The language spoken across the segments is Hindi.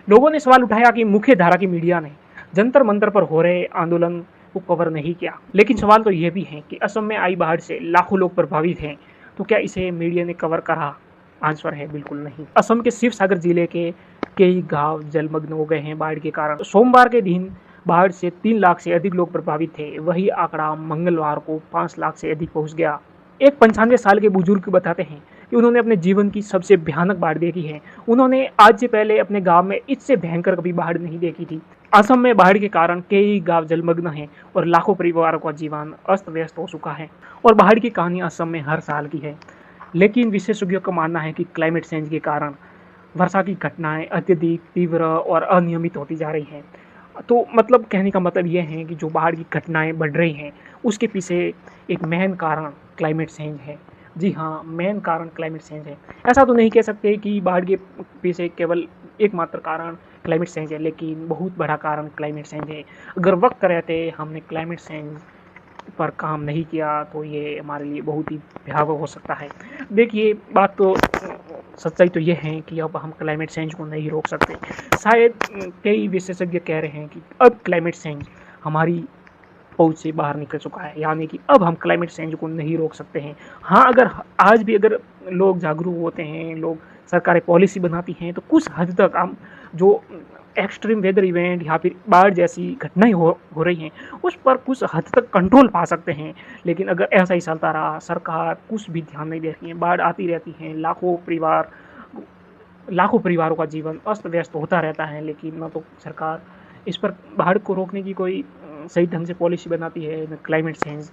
लोगों ने सवाल उठाया कि मुख्य धारा की मीडिया ने जंतर मंतर पर हो रहे आंदोलन को कवर नहीं किया। लेकिन सवाल तो यह भी है कि असम में आई बाढ़ से लाखों लोग प्रभावित हैं, तो क्या इसे मीडिया ने कवर करा? आंसर है बिल्कुल नहीं। असम के शिवसागर जिले के कई गांव जलमग्न हो गए हैं बाढ़ के कारण। सोमवार के दिन बाढ़ से 3 लाख से अधिक लोग प्रभावित थे। वही आंकड़ा मंगलवार को 5 लाख से अधिक पहुंच गया। एक 95 साल के बुजुर्ग बताते हैं कि उन्होंने अपने जीवन की सबसे भयानक बाढ़ देखी है। उन्होंने आज से पहले अपने गांव में इससे भयंकर कभी बाढ़ नहीं देखी थी। असम में बाढ़ के कारण कई गांव जलमग्न हैं और लाखों परिवारों का जीवन अस्त व्यस्त हो चुका है। और बाढ़ की कहानी असम में हर साल की है, लेकिन विशेषज्ञों का मानना है कि क्लाइमेट चेंज के कारण वर्षा की घटनाएं अत्यधिक तीव्र और अनियमित होती जा रही हैं। तो मतलब कहने का मतलब यह है कि जो बाढ़ की घटनाएं बढ़ रही हैं, उसके पीछे एक मेन कारण क्लाइमेट चेंज है। जी हाँ, मेन कारण क्लाइमेट चेंज है। ऐसा तो नहीं कह सकते कि बाढ़ के पीछे केवल एकमात्र कारण क्लाइमेट चेंज है, लेकिन बहुत बड़ा कारण क्लाइमेट चेंज है। अगर वक्त रहते हमने क्लाइमेट चेंज पर काम नहीं किया तो ये हमारे लिए बहुत ही भयावह हो सकता है। देखिए, बात तो सच्चाई तो ये है कि अब हम क्लाइमेट चेंज को नहीं रोक सकते। शायद कई विशेषज्ञ कह रहे हैं कि अब क्लाइमेट चेंज हमारी पहुंच से बाहर निकल चुका है, यानी कि अब हम क्लाइमेट चेंज को नहीं रोक सकते हैं। हाँ, अगर आज भी अगर लोग जागरूक होते हैं, लोग सरकारें पॉलिसी बनाती हैं, तो कुछ हद तक हम जो एक्सट्रीम वेदर इवेंट या फिर बाढ़ जैसी घटनाएं हो रही हैं, उस पर कुछ हद तक कंट्रोल पा सकते हैं। लेकिन अगर ऐसा ही चलता रहा, सरकार कुछ भी ध्यान नहीं देती है, बाढ़ आती रहती है, लाखों परिवारों का जीवन अस्त व्यस्त होता रहता है, लेकिन न तो सरकार इस पर बाढ़ को रोकने की कोई सही ढंग से पॉलिसी बनाती है, न क्लाइमेट चेंज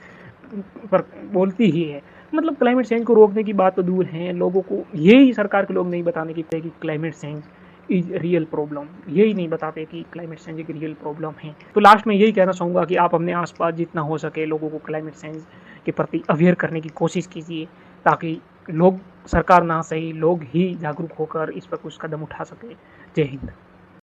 पर बोलती ही है। मतलब क्लाइमेट चेंज को रोकने की बात तो दूर है, लोगों को यही सरकार के लोग नहीं बताने की कि climate change is real problem, यही नहीं बताते कि क्लाइमेट चेंज एक रियल प्रॉब्लम है। तो लास्ट में यही कहना चाहूँगा कि आप अपने आसपास जितना हो सके लोगों को क्लाइमेट चेंज के प्रति अवेयर करने की कोशिश कीजिए, ताकि लोग, सरकार ना सही, लोग ही जागरूक होकर इस पर कुछ कदम उठा सके। जय हिंद।